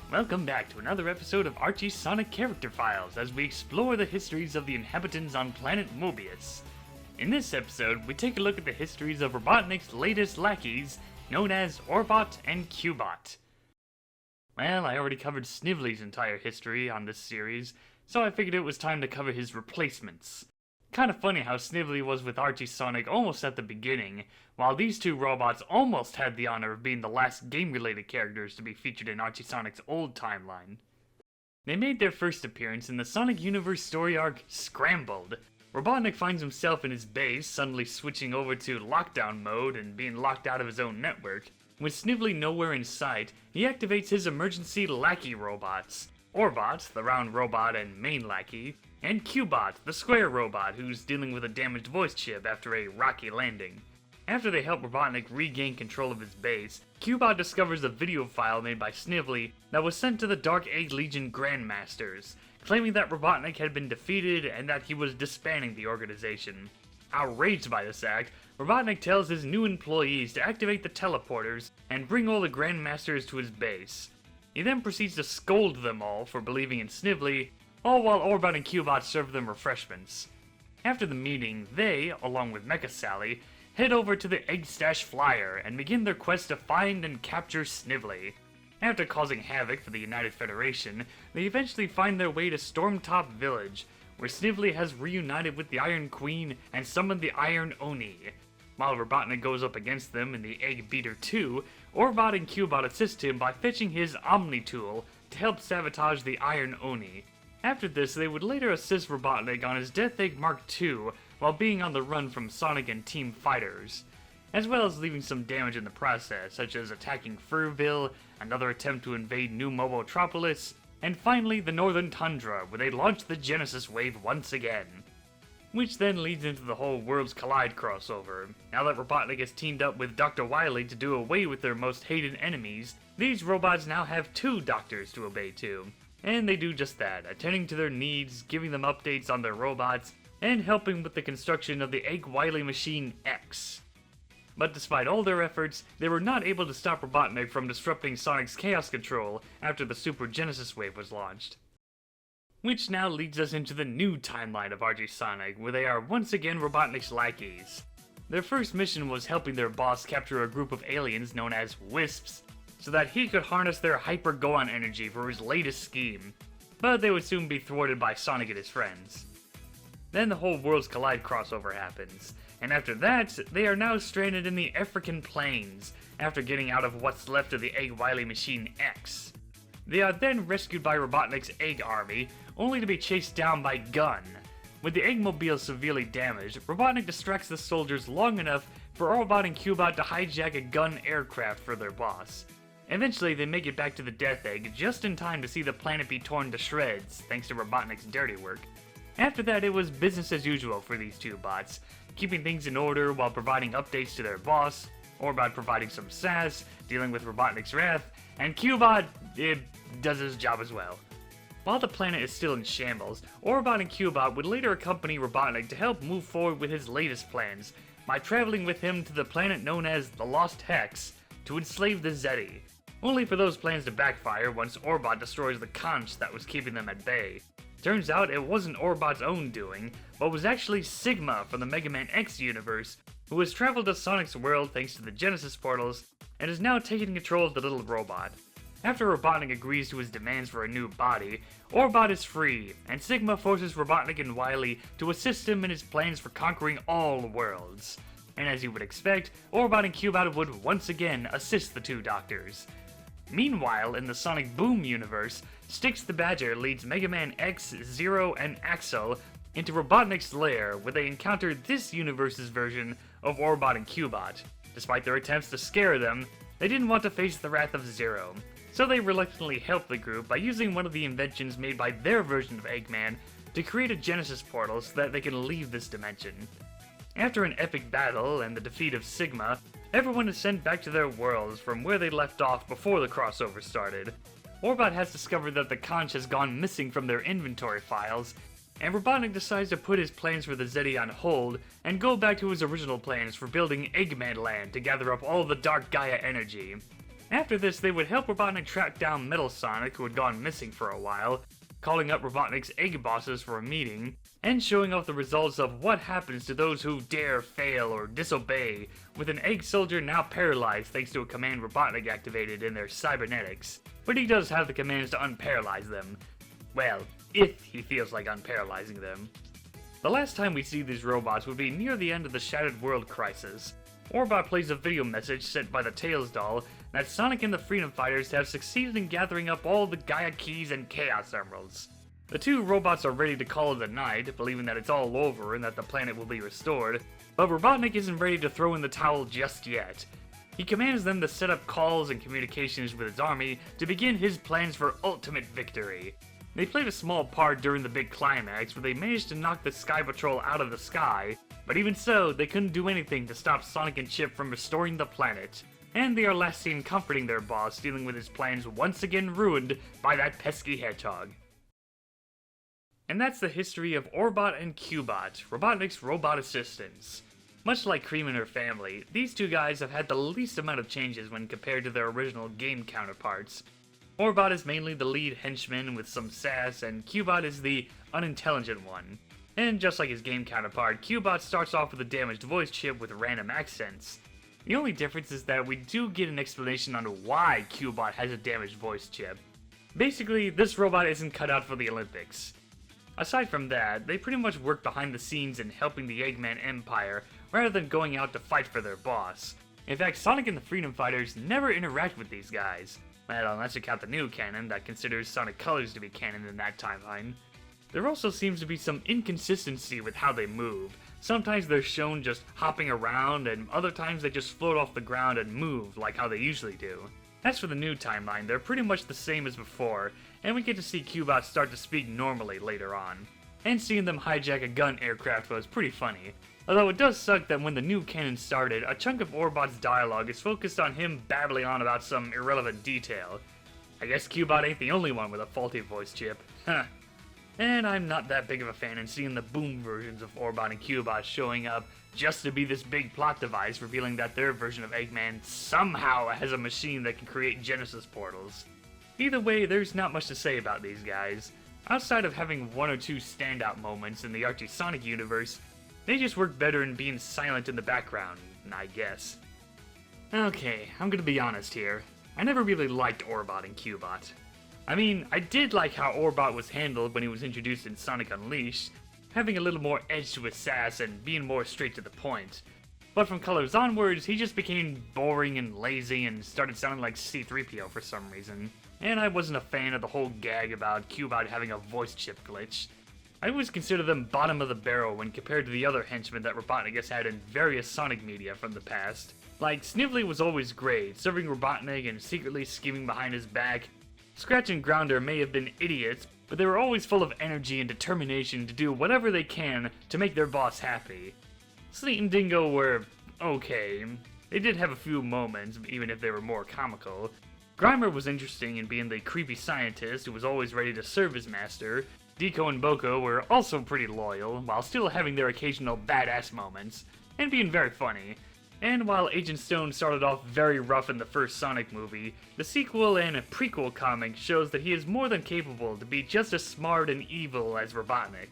Welcome back to another episode of Archie's Sonic Character Files as we explore the histories of the inhabitants on planet Mobius. In this episode, we take a look at the histories of Robotnik's latest lackeys, known as Orbot and Cubot. Well, I already covered Snively's entire history on this series, so I figured it was time to cover his replacements. Kinda funny how Snively was with Archie Sonic almost at the beginning, while these two robots almost had the honor of being the last game-related characters to be featured in Archie Sonic's old timeline. They made their first appearance in the Sonic Universe story arc, Scrambled. Robotnik finds himself in his base, suddenly switching over to lockdown mode and being locked out of his own network. With Snively nowhere in sight, he activates his emergency lackey robots. Orbot, the round robot and main lackey, and Cubot, the square robot who's dealing with a damaged voice chip after a rocky landing. After they help Robotnik regain control of his base, Cubot discovers a video file made by Snively that was sent to the Dark Egg Legion Grandmasters, claiming that Robotnik had been defeated and that he was disbanding the organization. Outraged by this act, Robotnik tells his new employees to activate the teleporters and bring all the Grandmasters to his base. He then proceeds to scold them all for believing in Snively, all while Orbot and Cubot serve them refreshments. After the meeting, they, along with Mecha Sally, head over to the Egg Stash Flyer and begin their quest to find and capture Snively. After causing havoc for the United Federation, they eventually find their way to Stormtop Village, where Snively has reunited with the Iron Queen and summoned the Iron Oni. While Robotnik goes up against them in the Egg Beater 2, Orbot and Cubot assist him by fetching his Omni tool to help sabotage the Iron Oni. After this, they would later assist Robotnik on his Death Egg Mark II while being on the run from Sonic and Team Fighters, as well as leaving some damage in the process, such as attacking Furville, another attempt to invade New Mobotropolis, and finally the Northern Tundra, where they launch the Genesis Wave once again. Which then leads into the whole Worlds Collide crossover. Now that Robotnik has teamed up with Dr. Wily to do away with their most hated enemies, these robots now have two doctors to obey to. And they do just that, attending to their needs, giving them updates on their robots, and helping with the construction of the Egg Wily Machine X. But despite all their efforts, they were not able to stop Robotnik from disrupting Sonic's Chaos Control after the Super Genesis Wave was launched. Which now leads us into the new timeline of Archie Sonic, where they are once again Robotnik's lackeys. Their first mission was helping their boss capture a group of aliens known as Wisps, so that he could harness their Hyper-Gohan energy for his latest scheme, but they would soon be thwarted by Sonic and his friends. Then the whole Worlds Collide crossover happens, and after that, they are now stranded in the African plains, after getting out of what's left of the Egg Wily Machine X. They are then rescued by Robotnik's Egg Army, only to be chased down by Gun. With the Eggmobile severely damaged, Robotnik distracts the soldiers long enough for Orbot and Cubot to hijack a Gun aircraft for their boss. Eventually, they make it back to the Death Egg just in time to see the planet be torn to shreds, thanks to Robotnik's dirty work. After that, it was business as usual for these two bots, keeping things in order while providing updates to their boss, Orbot providing some sass, dealing with Robotnik's wrath, and Cubot does his job as well. While the planet is still in shambles, Orbot and Cubot would later accompany Robotnik to help move forward with his latest plans, by traveling with him to the planet known as the Lost Hex, to enslave the Zeti, only for those plans to backfire once Orbot destroys the conch that was keeping them at bay. Turns out it wasn't Orbot's own doing, but was actually Sigma from the Mega Man X universe, who has traveled to Sonic's world thanks to the Genesis portals, and is now taking control of the little robot. After Robotnik agrees to his demands for a new body, Orbot is free, and Sigma forces Robotnik and Wily to assist him in his plans for conquering all worlds. And as you would expect, Orbot and Cubot would once again assist the two doctors. Meanwhile, in the Sonic Boom universe, Styx the Badger leads Mega Man X, Zero, and Axel into Robotnik's lair, where they encounter this universe's version of Orbot and Cubot. Despite their attempts to scare them, they didn't want to face the wrath of Zero, so they reluctantly helped the group by using one of the inventions made by their version of Eggman to create a Genesis portal so that they can leave this dimension. After an epic battle and the defeat of Sigma, everyone is sent back to their worlds from where they left off before the crossover started. Orbot has discovered that the conch has gone missing from their inventory files, and Robotnik decides to put his plans for the Zeti on hold and go back to his original plans for building Eggman Land to gather up all the Dark Gaia energy. After this, they would help Robotnik track down Metal Sonic, who had gone missing for a while, calling up Robotnik's egg bosses for a meeting, and showing off the results of what happens to those who dare fail or disobey, with an egg soldier now paralyzed thanks to a command Robotnik activated in their cybernetics. But he does have the commands to unparalyze them. Well, if he feels like unparalyzing them. The last time we see these robots would be near the end of the Shattered World Crisis. Orbot plays a video message sent by the Tails doll that Sonic and the Freedom Fighters have succeeded in gathering up all the Gaia Keys and Chaos Emeralds. The two robots are ready to call it a night, believing that it's all over and that the planet will be restored, but Robotnik isn't ready to throw in the towel just yet. He commands them to set up calls and communications with his army to begin his plans for ultimate victory. They played a small part during the big climax where they managed to knock the Sky Patrol out of the sky, but even so, they couldn't do anything to stop Sonic and Chip from restoring the planet. And they are last seen comforting their boss, dealing with his plans once again ruined by that pesky hedgehog. And that's the history of Orbot and Cubot, Robotnik's robot assistants. Much like Cream and her family, these two guys have had the least amount of changes when compared to their original game counterparts. Orbot is mainly the lead henchman with some sass, and Cubot is the unintelligent one. And just like his game counterpart, Cubot starts off with a damaged voice chip with random accents. The only difference is that we do get an explanation on why Cubot has a damaged voice chip. Basically, this robot isn't cut out for the Olympics. Aside from that, they pretty much work behind the scenes in helping the Eggman Empire, rather than going out to fight for their boss. In fact, Sonic and the Freedom Fighters never interact with these guys. Well, unless you count the new canon that considers Sonic Colors to be canon in that timeline. There also seems to be some inconsistency with how they move. Sometimes they're shown just hopping around, and other times they just float off the ground and move like how they usually do. As for the new timeline, they're pretty much the same as before, and we get to see Cubot start to speak normally later on. And seeing them hijack a gun aircraft was pretty funny. Although it does suck that when the new canon started, a chunk of Orbot's dialogue is focused on him babbling on about some irrelevant detail. I guess Cubot ain't the only one with a faulty voice chip. Huh. And I'm not that big of a fan in seeing the boom versions of Orbot and Cubot showing up just to be this big plot device revealing that their version of Eggman somehow has a machine that can create Genesis portals. Either way, there's not much to say about these guys. Outside of having one or two standout moments in the Archie Sonic universe, they just work better in being silent in the background, I guess. Okay, I'm gonna be honest here. I never really liked Orbot and Cubot. I mean, I did like how Orbot was handled when he was introduced in Sonic Unleashed, having a little more edge to his sass and being more straight to the point. But from Colors onwards, he just became boring and lazy and started sounding like C-3PO for some reason. And I wasn't a fan of the whole gag about Cubot having a voice chip glitch. I always consider them bottom of the barrel when compared to the other henchmen that Robotnik has had in various Sonic media from the past. Like, Snively was always great, serving Robotnik and secretly scheming behind his back. Scratch and Grounder may have been idiots, but they were always full of energy and determination to do whatever they can to make their boss happy. Sleet and Dingo were okay. They did have a few moments, even if they were more comical. Grimer was interesting in being the creepy scientist who was always ready to serve his master. Deco and Boko were also pretty loyal, while still having their occasional badass moments, and being very funny. And while Agent Stone started off very rough in the first Sonic movie, the sequel and prequel comic shows that he is more than capable to be just as smart and evil as Robotnik.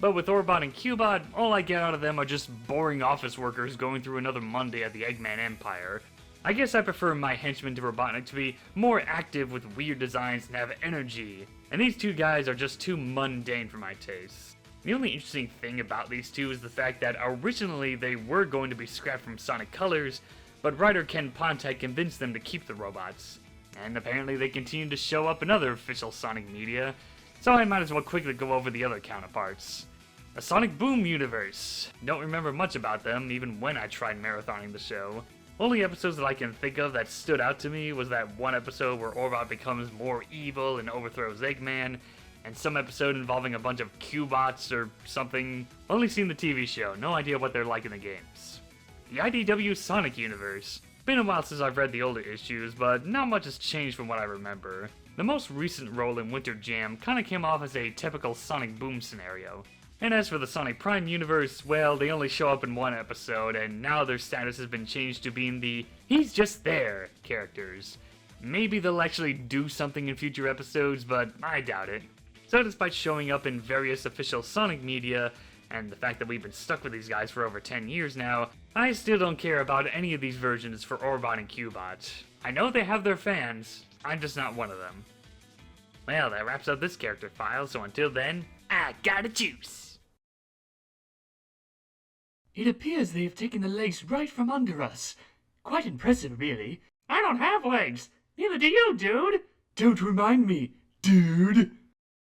But with Orbot and Cubot, all I get out of them are just boring office workers going through another Monday at the Eggman Empire. I guess I prefer my henchmen to Robotnik to be more active with weird designs and have energy, and these two guys are just too mundane for my taste. The only interesting thing about these two is the fact that originally they were going to be scrapped from Sonic Colors, but writer Ken Pontek convinced them to keep the robots. And apparently they continue to show up in other official Sonic media, so I might as well quickly go over the other counterparts. The Sonic Boom universe. Don't remember much about them, even when I tried marathoning the show. Only episodes that I can think of that stood out to me was that one episode where Orbot becomes more evil and overthrows Eggman, and some episode involving a bunch of Cubots or something. Only seen the TV show, no idea what they're like in the games. The IDW Sonic universe. Been a while since I've read the older issues, but not much has changed from what I remember. The most recent role in Winter Jam kinda came off as a typical Sonic Boom scenario. And as for the Sonic Prime universe, well, they only show up in one episode, and now their status has been changed to being the "he's just there" characters. Maybe they'll actually do something in future episodes, but I doubt it. So despite showing up in various official Sonic media, and the fact that we've been stuck with these guys for over 10 years now, I still don't care about any of these versions for Orbot and Cubot. I know they have their fans, I'm just not one of them. Well, that wraps up this character file, so until then, I gotta juice! It appears they have taken the legs right from under us. Quite impressive, really. I don't have legs! Neither do you, dude! Don't remind me, dude!